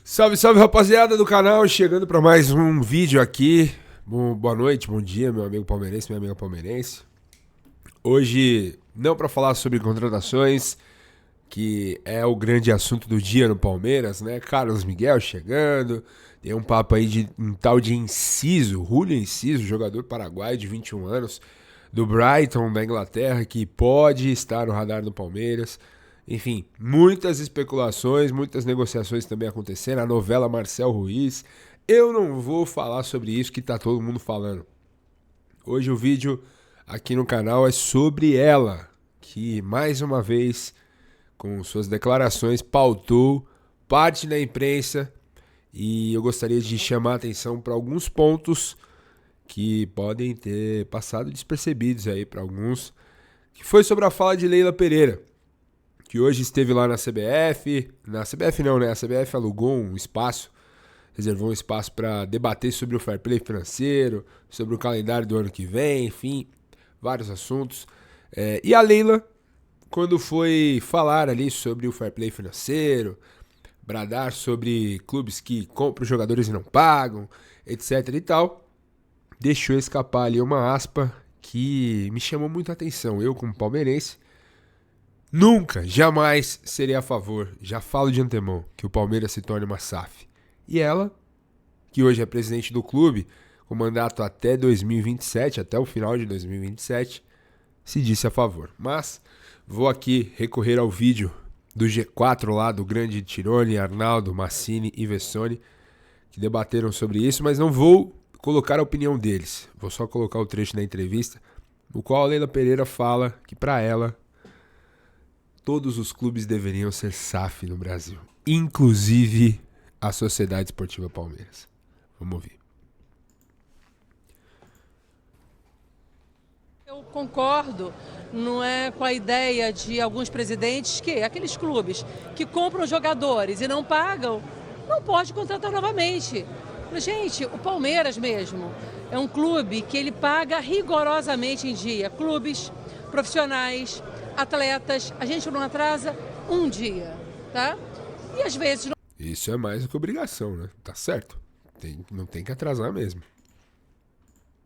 Salve, salve, rapaziada do canal, chegando para mais um vídeo aqui. Boa noite, bom dia, meu amigo palmeirense, minha amiga palmeirense. Hoje, não para falar sobre contratações, que é o grande assunto do dia no Palmeiras, né? Carlos Miguel chegando, tem um papo aí de um tal de Enciso, Julio Enciso, jogador paraguaio de 21 anos, do Brighton, da Inglaterra, que pode estar no radar do Palmeiras. Enfim, muitas especulações, muitas negociações também acontecendo. A novela Marcel Ruiz. Eu não vou falar sobre isso que tá todo mundo falando. Hoje o vídeo aqui no canal é sobre ela, que mais uma vez, com suas declarações, pautou parte da imprensa. E eu gostaria de chamar a atenção para alguns pontos que podem ter passado despercebidos aí para alguns, que foi sobre a fala de Leila Pereira, que hoje esteve lá na CBF. Na CBF não, né? A CBF alugou um espaço, reservou um espaço para debater sobre o fair play financeiro, sobre o calendário do ano que vem, enfim, vários assuntos. E a Leila, quando foi falar ali sobre o fair play financeiro, bradar sobre clubes que compram os jogadores e não pagam, etc e tal, deixou escapar ali uma aspa que me chamou muito a atenção. Eu, como palmeirense, nunca, jamais serei a favor, já falo de antemão, que o Palmeiras se torne uma SAF. E ela, que hoje é presidente do clube, com mandato até 2027, até o final de 2027, se disse a favor. Mas vou aqui recorrer ao vídeo do G4 lá, do grande Tirone, Arnaldo, Massini e Vessone, que debateram sobre isso, mas não vou colocar a opinião deles. Vou só colocar o trecho da entrevista, no qual a Leila Pereira fala que, para ela, todos os clubes deveriam ser SAF no Brasil, inclusive a Sociedade Esportiva Palmeiras. Vamos ouvir. Eu concordo, não é, com a ideia de alguns presidentes que aqueles clubes que compram jogadores e não pagam, não pode contratar novamente. Gente, o Palmeiras mesmo é um clube que ele paga rigorosamente em dia. Clubes, profissionais, atletas, a gente não atrasa um dia, tá? E às vezes... Isso é mais do que obrigação, né? Tá certo. Não tem que atrasar mesmo.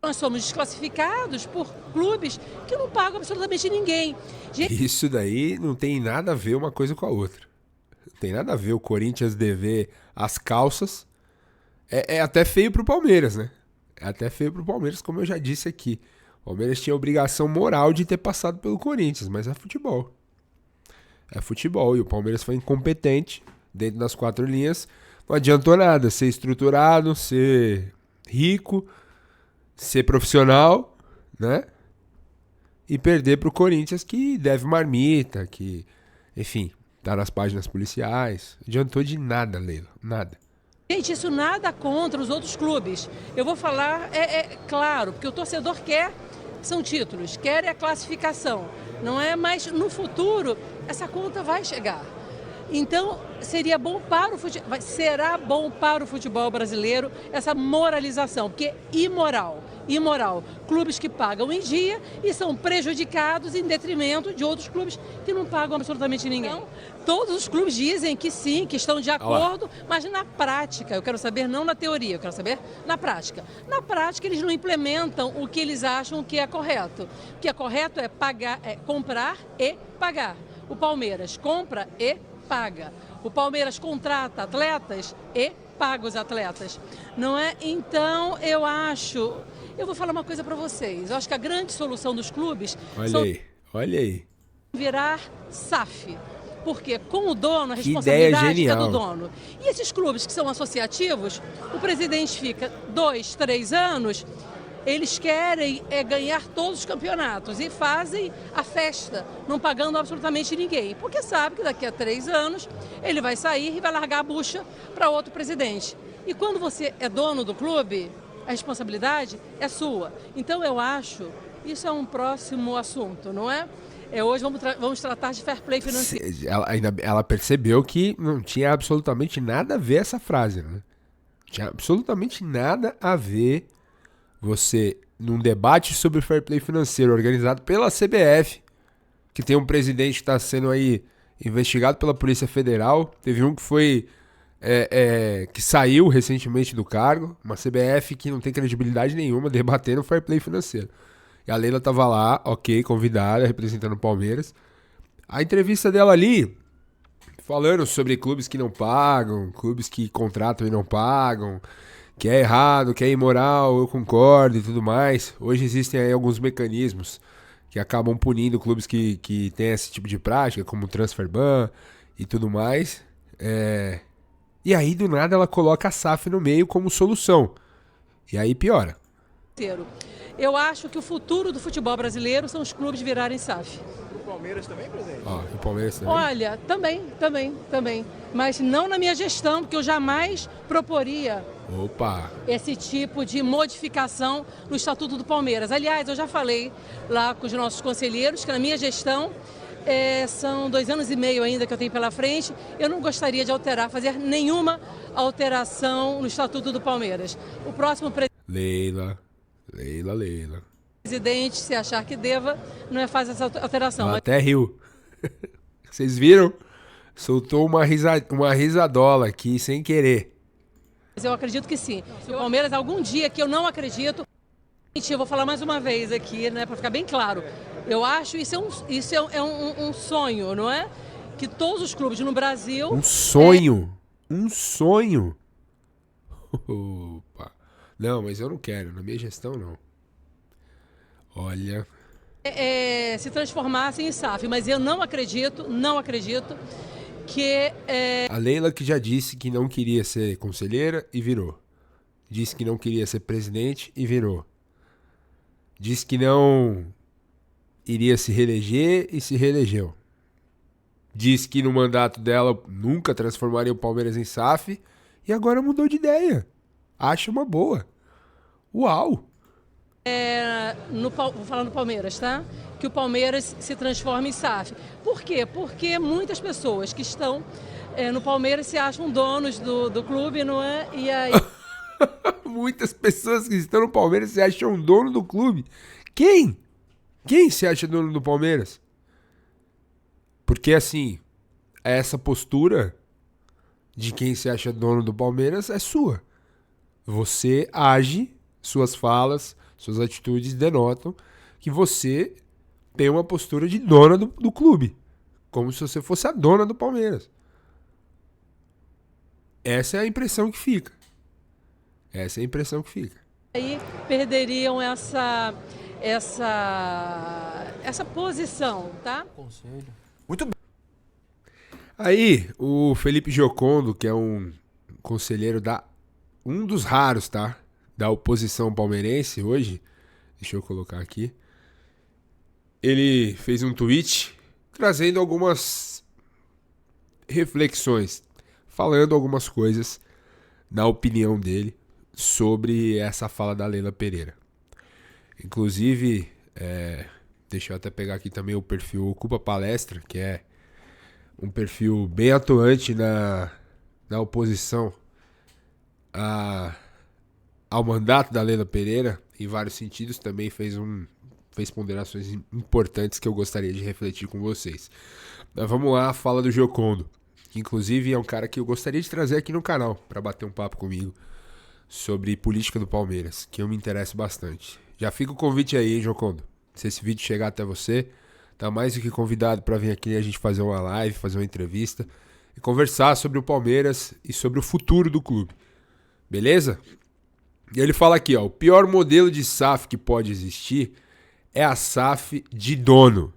Nós somos desclassificados por clubes que não pagam absolutamente ninguém. Isso daí não tem nada a ver uma coisa com a outra. Não tem nada a ver o Corinthians dever as calças. É até feio pro Palmeiras, né? É até feio pro Palmeiras, como eu já disse aqui. O Palmeiras tinha a obrigação moral de ter passado pelo Corinthians, mas é futebol. É futebol e o Palmeiras foi incompetente dentro das quatro linhas. Não adiantou nada ser estruturado, ser rico, ser profissional, né? E perder pro Corinthians, que deve marmita, que, enfim, tá nas páginas policiais. Não adiantou de nada, Leila, nada. Gente, isso nada contra os outros clubes. Eu vou falar, claro, porque o torcedor quer, são títulos, quer a classificação, não é? Mas no futuro, essa conta vai chegar. Então, será bom para o futebol brasileiro essa moralização, porque é imoral. Clubes que pagam em dia e são prejudicados em detrimento de outros clubes que não pagam absolutamente ninguém. Então, todos os clubes dizem que sim, que estão de acordo, mas na prática, eu quero saber, não na teoria, eu quero saber na prática. Na prática, eles não implementam o que eles acham que é correto. O que é correto é pagar, comprar e pagar. O Palmeiras compra e paga. O Palmeiras contrata atletas e paga os atletas. Não é? Então, eu vou falar uma coisa para vocês. Eu acho que a grande solução dos clubes... Olha aí. Virar SAF. Porque com o dono, a responsabilidade é do dono. E esses clubes que são associativos, o presidente fica 2, 3 anos... Eles querem ganhar todos os campeonatos e fazem a festa, não pagando absolutamente ninguém. Porque sabe que daqui a 3 anos ele vai sair e vai largar a bucha para outro presidente. E quando você é dono do clube, a responsabilidade é sua. Então eu acho, isso é um próximo assunto, não é? Hoje vamos tratar de fair play financeiro. Ela percebeu que não tinha absolutamente nada a ver essa frase, né? Não tinha absolutamente nada a ver você, num debate sobre o fair play financeiro organizado pela CBF, que tem um presidente que está sendo aí investigado pela Polícia Federal. Teve um que foi que saiu recentemente do cargo, uma CBF que não tem credibilidade nenhuma, debatendo o fair play financeiro. E a Leila tava lá, ok, convidada, representando o Palmeiras. A entrevista dela ali, falando sobre clubes que não pagam, clubes que contratam e não pagam, que é errado, que é imoral, eu concordo e tudo mais. Hoje existem aí alguns mecanismos que acabam punindo clubes que têm esse tipo de prática, como o transfer ban e tudo mais. E aí, do nada, ela coloca a SAF no meio como solução. E aí piora. Eu acho que o futuro do futebol brasileiro são os clubes virarem SAF. O Palmeiras também, presidente? O Palmeiras também? Olha, também. Mas não na minha gestão, porque eu jamais proporia esse tipo de modificação no Estatuto do Palmeiras. Aliás, eu já falei lá com os nossos conselheiros que na minha gestão, são 2 anos e meio ainda que eu tenho pela frente, eu não gostaria de fazer nenhuma alteração no Estatuto do Palmeiras. O próximo Leila. presidente, se achar que deva, não é fazer essa alteração. Ela até riu. Vocês viram? Soltou uma risadola aqui sem querer. Mas eu acredito que sim. Se o Palmeiras, algum dia que eu não acredito, eu vou falar mais uma vez aqui, né, para ficar bem claro. Eu acho isso é um sonho, não é? Que todos os clubes no Brasil... Um sonho? Um sonho? Opa. Não, mas eu não quero. Na minha gestão, não. Olha... se transformassem em SAF, mas eu não acredito que... A Leila que já disse que não queria ser conselheira e virou. Disse que não queria ser presidente e virou. Disse que não iria se reeleger e se reelegeu. Disse que no mandato dela nunca transformaria o Palmeiras em SAF e agora mudou de ideia. Acha uma boa. Uau! Vou falar no Palmeiras, tá? Que o Palmeiras se transforma em SAF. Por quê? Porque muitas pessoas que estão no Palmeiras se acham donos do clube, não é? E aí... Muitas pessoas que estão no Palmeiras se acham dono do clube. Quem? Quem se acha dono do Palmeiras? Porque assim, essa postura de quem se acha dono do Palmeiras é sua. Você age, suas falas, suas atitudes denotam que você tem uma postura de dona do clube. Como se você fosse a dona do Palmeiras. Essa é a impressão que fica. Aí perderiam essa posição, tá? Conselho. Muito bem. Aí, o Felipe Giocondo, que é um conselheiro um dos raros, tá? Da oposição palmeirense hoje. Deixa eu colocar aqui. Ele fez um tweet trazendo algumas reflexões, falando algumas coisas, na opinião dele, sobre essa fala da Leila Pereira. Inclusive, deixa eu até pegar aqui também o perfil Ocupa Palestra, que é um perfil bem atuante na oposição ao mandato da Leila Pereira, em vários sentidos, também fez ponderações importantes que eu gostaria de refletir com vocês. Mas vamos lá, a fala do Giocondo, que inclusive é um cara que eu gostaria de trazer aqui no canal, para bater um papo comigo, sobre política do Palmeiras, que eu me interesso bastante. Já fica o convite aí, hein, Giocondo? Se esse vídeo chegar até você, tá mais do que convidado para vir aqui a gente fazer uma live, fazer uma entrevista e conversar sobre o Palmeiras e sobre o futuro do clube. Beleza? E ele fala aqui, ó, o pior modelo de SAF que pode existir é a SAF de dono.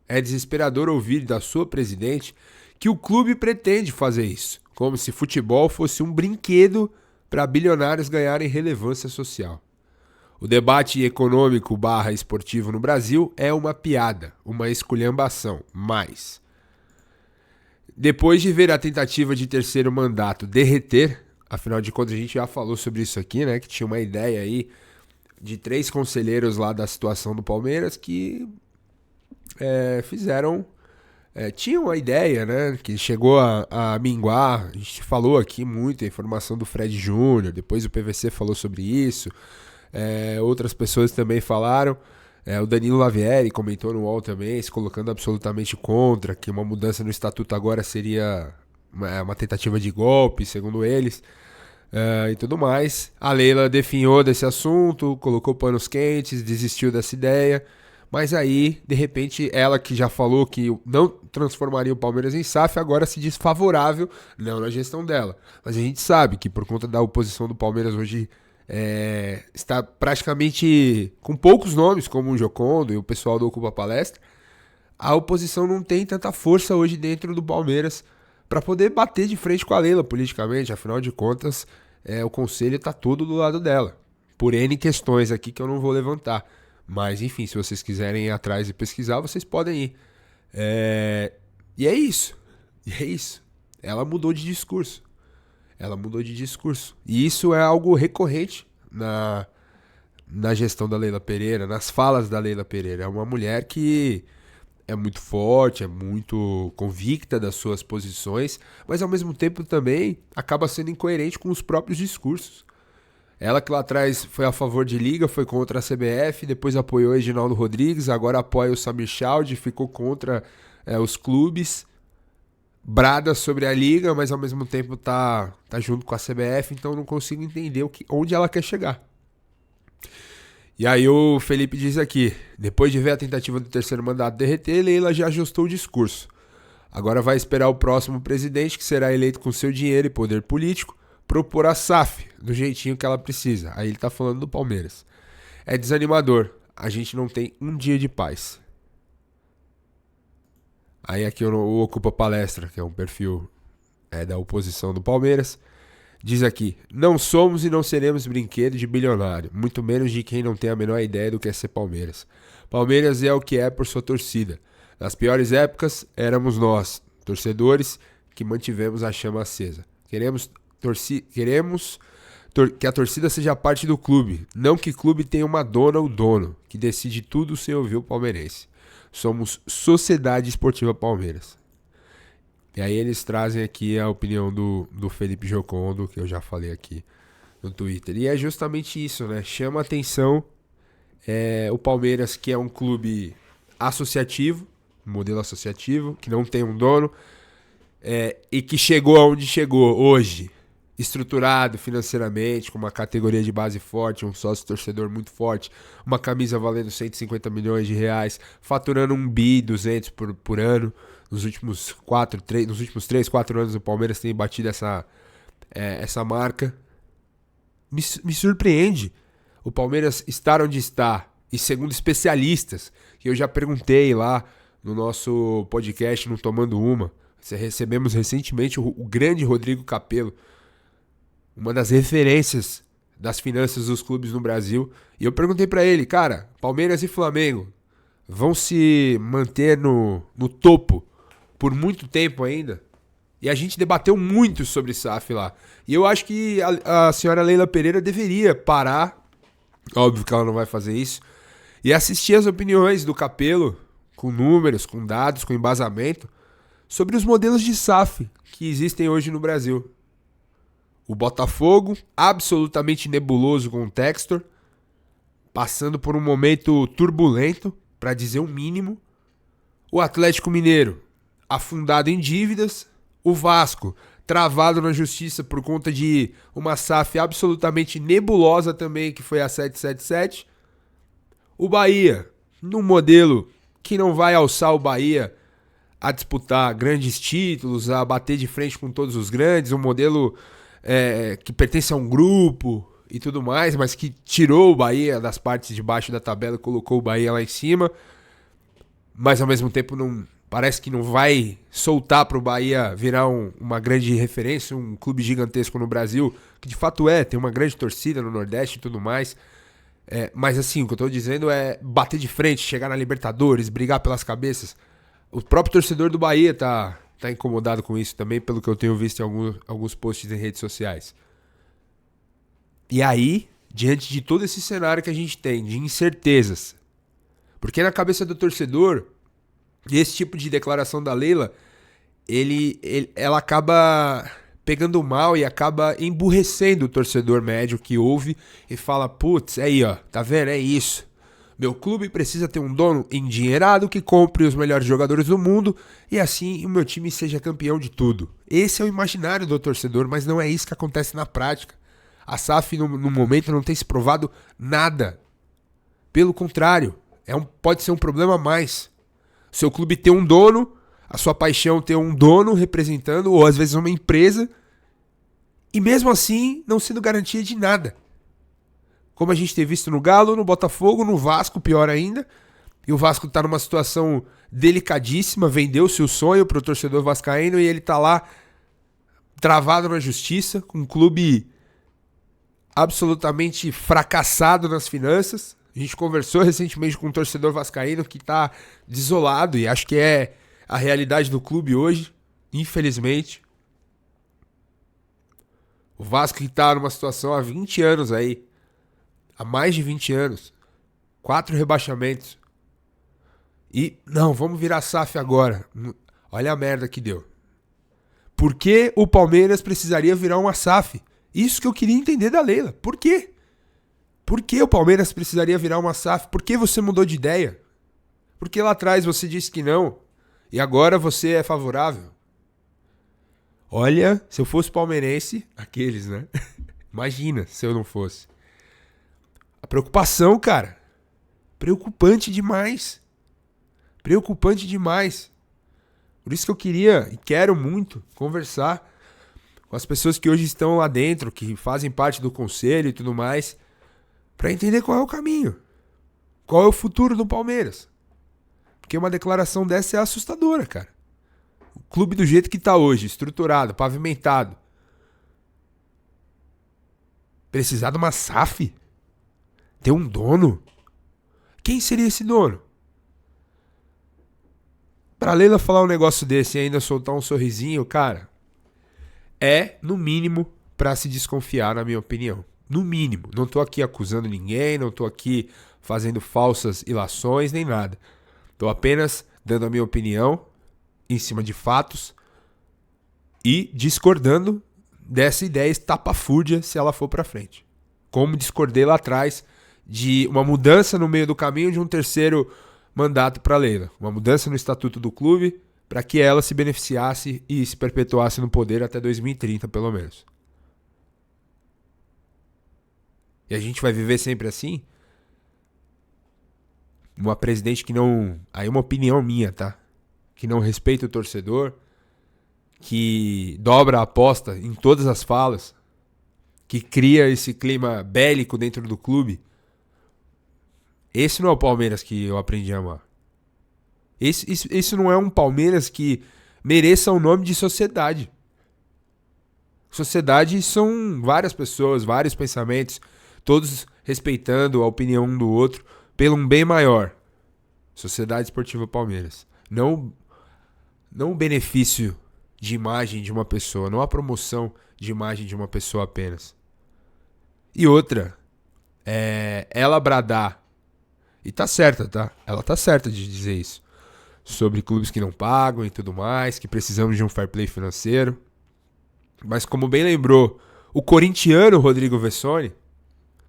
É desesperador ouvir da sua presidente que o clube pretende fazer isso, como se futebol fosse um brinquedo para bilionários ganharem relevância social. O debate econômico / esportivo no Brasil é uma piada, uma esculhambação, mas... Depois de ver a tentativa de terceiro mandato derreter, afinal de contas a gente já falou sobre isso aqui, né? Que tinha uma ideia aí de 3 conselheiros lá da situação do Palmeiras que fizeram... tinham a ideia, né? Que chegou a minguar. A gente falou aqui muito a informação do Fred Júnior, depois o PVC falou sobre isso. Outras pessoas também falaram. O Danilo Lavieri comentou no UOL também, se colocando absolutamente contra, que uma mudança no estatuto agora seria uma tentativa de golpe, segundo eles, e tudo mais. A Leila definhou desse assunto, colocou panos quentes, desistiu dessa ideia. Mas aí, de repente, ela que já falou que não transformaria o Palmeiras em SAF, agora se diz favorável, não na gestão dela. Mas a gente sabe que por conta da oposição do Palmeiras hoje está praticamente com poucos nomes, como o Giocondo e o pessoal do Ocupa Palestra, a oposição não tem tanta força hoje dentro do Palmeiras para poder bater de frente com a Leila politicamente. Afinal de contas, o conselho está todo do lado dela. Por N questões aqui que eu não vou levantar. Mas, enfim, se vocês quiserem ir atrás e pesquisar, vocês podem ir. E é isso. Ela mudou de discurso. E isso é algo recorrente na gestão da Leila Pereira, nas falas da Leila Pereira. É uma mulher que é muito forte, é muito convicta das suas posições, mas ao mesmo tempo também acaba sendo incoerente com os próprios discursos. Ela que lá atrás foi a favor de liga, foi contra a CBF, depois apoiou o Reginaldo Rodrigues, agora apoia o Samir Chaldi, ficou contra os clubes, brada sobre a liga, mas ao mesmo tempo tá junto com a CBF, então não consigo entender onde ela quer chegar. E aí o Felipe diz aqui, depois de ver a tentativa do terceiro mandato derreter, Leila já ajustou o discurso. Agora vai esperar o próximo presidente, que será eleito com seu dinheiro e poder político, propor a SAF, do jeitinho que ela precisa. Aí ele tá falando do Palmeiras. É desanimador. A gente não tem um dia de paz. Aí aqui o Ocupa Palestra, que é um perfil da oposição do Palmeiras, diz aqui: não somos e não seremos brinquedo de bilionário, muito menos de quem não tem a menor ideia do que é ser Palmeiras. Palmeiras é o que é por sua torcida. Nas piores épocas, éramos nós, torcedores, que mantivemos a chama acesa. Queremos que a torcida seja parte do clube, não que o clube tenha uma dona ou dono, que decide tudo sem ouvir o palmeirense. Somos Sociedade Esportiva Palmeiras. E aí eles trazem aqui a opinião do Felipe Giocondo, que eu já falei aqui no Twitter. E é justamente isso, né? Chama a atenção o Palmeiras, que é um clube associativo, modelo associativo, que não tem um dono, e que chegou aonde chegou hoje, estruturado financeiramente, com uma categoria de base forte, um sócio torcedor muito forte, uma camisa valendo 150 milhões de reais, faturando 1.200 por ano. Nos últimos 3, 4 anos o Palmeiras tem batido essa marca. Me surpreende o Palmeiras estar onde está, e segundo especialistas, que eu já perguntei lá no nosso podcast, no Tomando Uma, recebemos recentemente o grande Rodrigo Capello, uma das referências das finanças dos clubes no Brasil. E eu perguntei pra ele, cara, Palmeiras e Flamengo vão se manter no topo por muito tempo ainda? E a gente debateu muito sobre SAF lá. E eu acho que a senhora Leila Pereira deveria parar, óbvio que ela não vai fazer isso, e assistir as opiniões do Capello, com números, com dados, com embasamento, sobre os modelos de SAF que existem hoje no Brasil. O Botafogo, absolutamente nebuloso com o Textor, passando por um momento turbulento, para dizer o mínimo. O Atlético Mineiro, afundado em dívidas. O Vasco, travado na justiça por conta de uma SAF absolutamente nebulosa também, que foi a 777. O Bahia, num modelo que não vai alçar o Bahia a disputar grandes títulos, a bater de frente com todos os grandes, um modelo que pertence a um grupo e tudo mais, mas que tirou o Bahia das partes de baixo da tabela e colocou o Bahia lá em cima, mas ao mesmo tempo parece que não vai soltar para o Bahia virar uma grande referência, um clube gigantesco no Brasil, que de fato tem uma grande torcida no Nordeste e tudo mais, mas assim, o que eu estou dizendo é bater de frente, chegar na Libertadores, brigar pelas cabeças. O próprio torcedor do Bahia tá incomodado com isso também, pelo que eu tenho visto em alguns posts em redes sociais. E aí, diante de todo esse cenário que a gente tem, de incertezas, porque na cabeça do torcedor, esse tipo de declaração da Leila, ela acaba pegando mal e acaba emburrecendo o torcedor médio que ouve e fala, putz, aí ó, tá vendo, é isso. Meu clube precisa ter um dono endinheirado que compre os melhores jogadores do mundo e assim o meu time seja campeão de tudo. Esse é o imaginário do torcedor, mas não é isso que acontece na prática. A SAF no momento não tem se provado nada. Pelo contrário, pode ser um problema a mais. Seu clube ter um dono, a sua paixão ter um dono representando, ou às vezes uma empresa, e mesmo assim não sendo garantia de nada. Como a gente tem visto no Galo, no Botafogo, no Vasco, pior ainda. E o Vasco tá numa situação delicadíssima, vendeu-se o sonho pro torcedor vascaíno e ele tá lá travado na justiça, com um clube absolutamente fracassado nas finanças. A gente conversou recentemente com um torcedor vascaíno que tá desolado e acho que é a realidade do clube hoje, infelizmente. O Vasco que tá numa situação há 20 anos aí, há mais de 20 anos, 4 rebaixamentos. E, não, vamos virar SAF agora. Olha a merda que deu. Por que o Palmeiras precisaria virar uma SAF? Isso que eu queria entender da Leila. Por quê? Por que o Palmeiras precisaria virar uma SAF? Por que você mudou de ideia? Por que lá atrás você disse que não? E agora você é favorável? Olha, se eu fosse palmeirense, aqueles, né? Imagina se eu não fosse. A preocupação, cara. Preocupante demais. Preocupante demais. Por isso que eu queria e quero muito conversar com as pessoas que hoje estão lá dentro, que fazem parte do conselho e tudo mais, para entender qual é o caminho. Qual é o futuro do Palmeiras. Porque uma declaração dessa é assustadora, cara. O clube do jeito que tá hoje, estruturado, pavimentado. Precisar de uma SAF? Ter um dono? Quem seria esse dono? Pra Leila falar um negócio desse e ainda soltar um sorrisinho, cara, é, no mínimo, pra se desconfiar, na minha opinião. No mínimo. Não tô aqui acusando ninguém, não tô aqui fazendo falsas ilações, nem nada. Tô apenas dando a minha opinião em cima de fatos e discordando dessa ideia estapafúrdia se ela for pra frente. Como discordei lá atrás de uma mudança no meio do caminho de um terceiro mandato para Leila. Uma mudança no estatuto do clube para que ela se beneficiasse e se perpetuasse no poder até 2030, pelo menos. E a gente vai viver sempre assim? Uma presidente que não... Aí uma opinião minha, tá? Que não respeita o torcedor, que dobra a aposta em todas as falas, que cria esse clima bélico dentro do clube. Esse não é o Palmeiras que eu aprendi a amar. Esse não é um Palmeiras que mereça o nome de sociedade. Sociedade são várias pessoas, vários pensamentos, todos respeitando a opinião um do outro, pelo um bem maior. Sociedade Esportiva Palmeiras. Não o benefício de imagem de uma pessoa, não a promoção de imagem de uma pessoa apenas. E outra, ela bradar, e tá certa, tá? Ela tá certa de dizer isso. Sobre clubes que não pagam e tudo mais, que precisamos de um fair play financeiro. Mas como bem lembrou, o corintiano Rodrigo Vessone,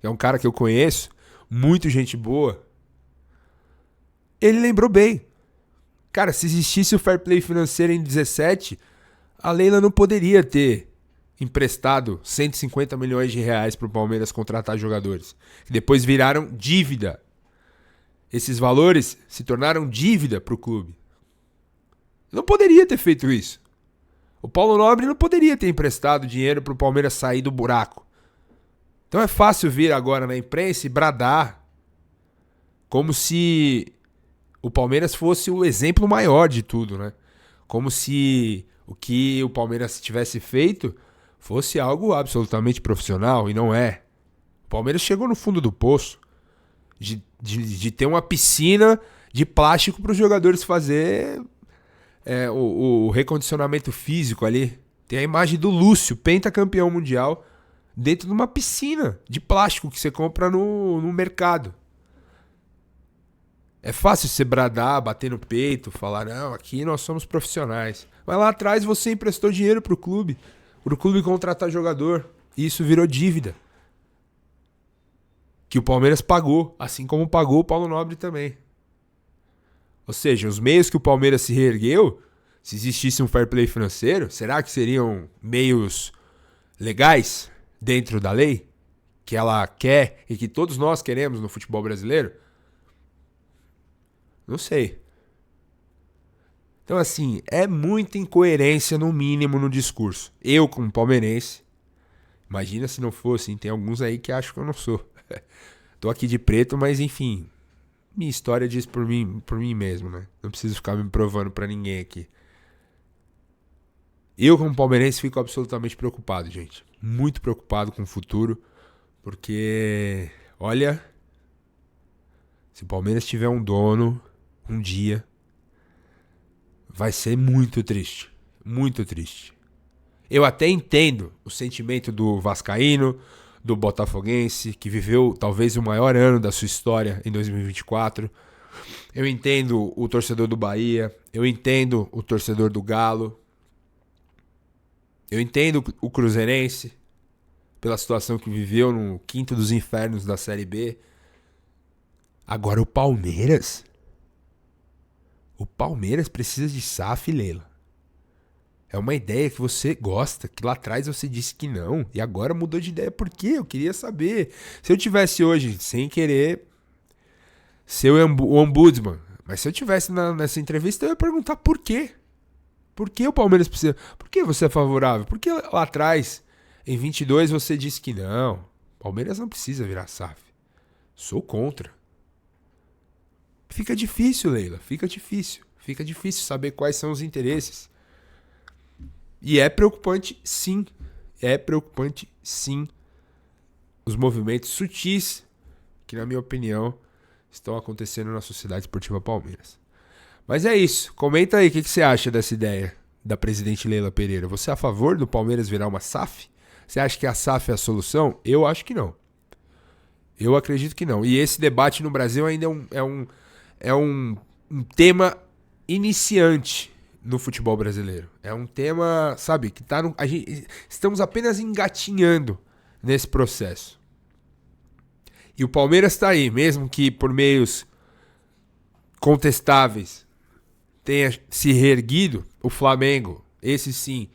que é um cara que eu conheço, muito gente boa, ele lembrou bem. Cara, se existisse o fair play financeiro em 17, a Leila não poderia ter emprestado 150 milhões de reais para o Palmeiras contratar jogadores, que depois viraram dívida. Esses valores se tornaram dívida para o clube. Não poderia ter feito isso. O Paulo Nobre não poderia ter emprestado dinheiro para o Palmeiras sair do buraco. Então é fácil vir agora na imprensa e bradar como se o Palmeiras fosse o exemplo maior de tudo, né? Como se o que o Palmeiras tivesse feito fosse algo absolutamente profissional, e não é. O Palmeiras chegou no fundo do poço de ter uma piscina de plástico para os jogadores fazer o recondicionamento físico ali. Tem a imagem do Lúcio, pentacampeão mundial, dentro de uma piscina de plástico que você compra no mercado. É fácil você bradar, bater no peito, falar, não, aqui nós somos profissionais. Mas lá atrás você emprestou dinheiro pro clube contratar jogador, e isso virou dívida. que o Palmeiras pagou, assim como pagou o Paulo Nobre também. Ou seja, os meios que o Palmeiras se reergueu, se existisse um fair play financeiro, será que seriam meios legais dentro da lei? Que ela quer e que todos nós queremos no futebol brasileiro? Não sei. Então, assim, é muita incoerência, no mínimo, no discurso. Eu, como palmeirense, imagina se não fosse, tem alguns aí que acham que eu não sou. Tô aqui de preto, mas enfim, minha história diz por mim mesmo, né? Não preciso ficar me provando pra ninguém aqui. Eu, como palmeirense, fico absolutamente preocupado, gente. Muito preocupado com o futuro, porque, olha, se o Palmeiras tiver um dono, um dia, vai ser muito triste. Muito triste. Eu até entendo o sentimento do vascaíno, do botafoguense, que viveu talvez o maior ano da sua história em 2024. Eu entendo o torcedor do Bahia. Eu entendo o torcedor do Galo. Eu entendo o cruzeirense pela situação que viveu no quinto dos infernos da Série B. Agora o Palmeiras... O Palmeiras precisa de SAF, Leila. É uma ideia que você gosta, que lá atrás você disse que não, e agora mudou de ideia. Por quê? Eu queria saber. Se eu tivesse hoje, sem querer ser o ombudsman, mas se eu tivesse nessa entrevista, eu ia perguntar por quê? Por que o Palmeiras precisa? Por que você é favorável? Por que lá atrás, em 22, você disse que não? O Palmeiras não precisa virar SAF. Sou contra. Fica difícil, Leila. Fica difícil. Fica difícil saber quais são os interesses. E é preocupante, sim. É preocupante, sim. Os movimentos sutis que, na minha opinião, estão acontecendo na Sociedade Esportiva Palmeiras. Mas é isso. Comenta aí o que você acha dessa ideia da presidente Leila Pereira. Você é a favor do Palmeiras virar uma SAF? Você acha que a SAF é a solução? Eu acho que não. Eu acredito que não. E esse debate no Brasil ainda é um tema iniciante no futebol brasileiro. É um tema, sabe, que tá estamos apenas engatinhando nesse processo. E o Palmeiras está aí, mesmo que por meios contestáveis tenha se reerguido, o Flamengo, esse sim,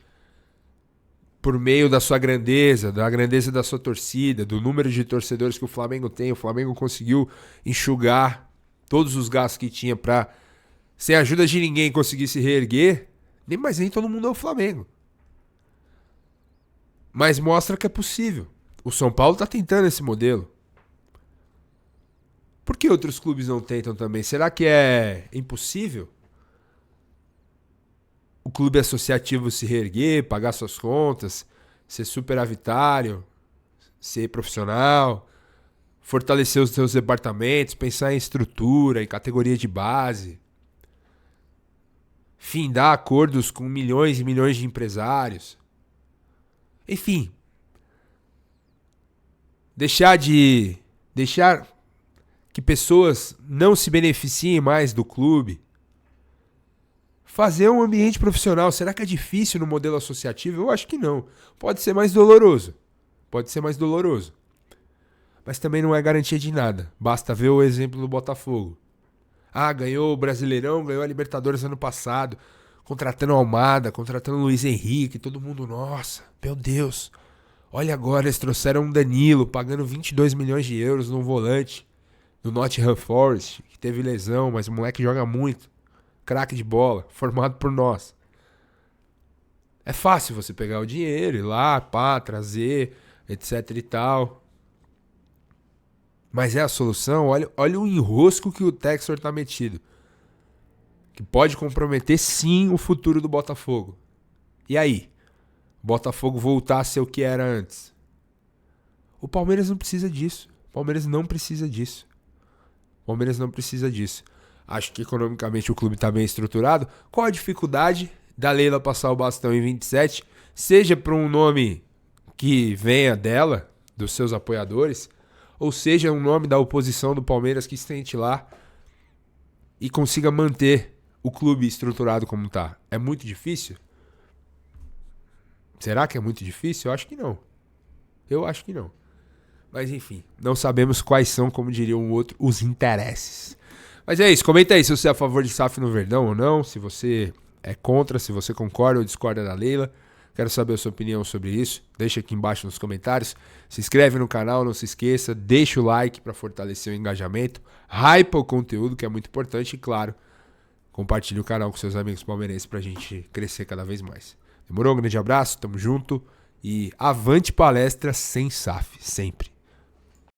por meio da sua grandeza, da grandeza da sua torcida, do número de torcedores que o Flamengo tem, o Flamengo conseguiu enxugar todos os gastos que tinha para, sem a ajuda de ninguém, conseguir se reerguer. Nem todo mundo é o Flamengo. Mas mostra que é possível. O São Paulo está tentando esse modelo. Por que outros clubes não tentam também? Será que é impossível o clube associativo se reerguer, pagar suas contas, ser superavitário, ser profissional, fortalecer os seus departamentos, pensar em estrutura, em categoria de base, findar acordos com milhões e milhões de empresários? Enfim, deixar que pessoas não se beneficiem mais do clube. Fazer um ambiente profissional. Será que é difícil no modelo associativo? Eu acho que não. Pode ser mais doloroso. Mas também não é garantia de nada. Basta ver o exemplo do Botafogo. Ganhou o Brasileirão, ganhou a Libertadores ano passado, contratando Almada, contratando Luiz Henrique, todo mundo, nossa, meu Deus. Olha agora, eles trouxeram um Danilo, pagando 22 milhões de euros num volante do Nottingham Forest, que teve lesão, mas o moleque joga muito. Craque de bola, formado por nós. É fácil você pegar o dinheiro, ir lá, trazer, etc e tal. Mas é a solução? Olha o enrosco que o Textor tá metido. Que pode comprometer, sim, o futuro do Botafogo. E aí? O Botafogo voltar a ser o que era antes? O Palmeiras não precisa disso. Acho que economicamente o clube está bem estruturado. Qual a dificuldade da Leila passar o bastão em 27? Seja para um nome que venha dela, dos seus apoiadores, ou seja um nome da oposição do Palmeiras que estente lá e consiga manter o clube estruturado como está. É muito difícil? Será que é muito difícil? Eu acho que não. Mas enfim, não sabemos quais são, como diria um outro, os interesses. Mas é isso, comenta aí se você é a favor de SAF no Verdão ou não, se você é contra, se você concorda ou discorda da Leila. Quero saber a sua opinião sobre isso. Deixa aqui embaixo nos comentários. Se inscreve no canal, não se esqueça. Deixa o like para fortalecer o engajamento. Hypa o conteúdo, que é muito importante. E claro, compartilhe o canal com seus amigos palmeirenses pra gente crescer cada vez mais. Demorou? Um grande abraço, tamo junto. E avante palestra sem SAF, sempre.